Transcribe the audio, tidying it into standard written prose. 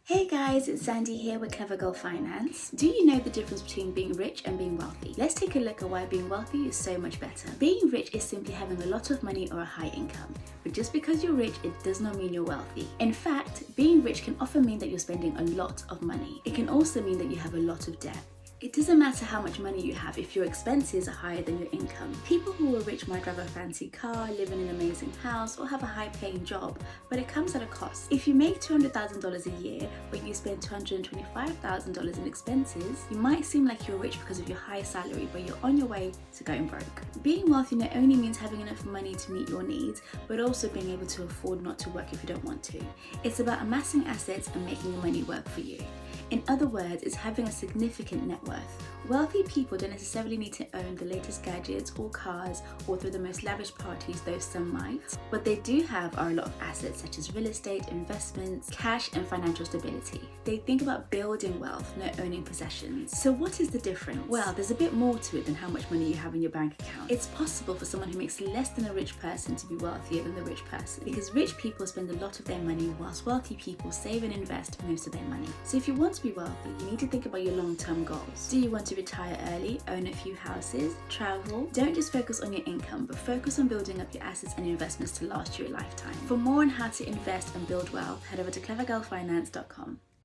Hey guys, it's Sandy here with Clever Girl Finance. Do you know the difference between being rich and being wealthy? Let's take a look at why being wealthy is so much better. Being rich is simply having a lot of money or a high income. But just because you're rich, it does not mean you're wealthy. In fact, being rich can often mean that you're spending a lot of money. It can also mean that you have a lot of debt. It doesn't matter how much money you have if your expenses are higher than your income. People who are rich might drive a fancy car, live in an amazing house, or have a high-paying job, but it comes at a cost. If you make $200,000 a year, but you spend $225,000 in expenses, you might seem like you're rich because of your high salary, but you're on your way to going broke. Being wealthy not only means having enough money to meet your needs, but also being able to afford not to work if you don't want to. It's about amassing assets and making your money work for you. In other words, it's having a significant net worth. Wealthy people don't necessarily need to own the latest gadgets or cars or throw the most lavish parties, though some might. What they do have are a lot of assets such as real estate, investments, cash, and financial stability. They think about building wealth, not owning possessions. So what is the difference? Well, there's a bit more to it than how much money you have in your bank account. It's possible for someone who makes less than a rich person to be wealthier than the rich person, because rich people spend a lot of their money whilst wealthy people save and invest most of their money. So if you want to be wealthy, you need to think about your long-term goals. Do you want to retire early, own a few houses, travel? Don't just focus on your income, but focus on building up your assets and investments to last you a lifetime. For more on how to invest and build wealth, head over to clevergirlfinance.com.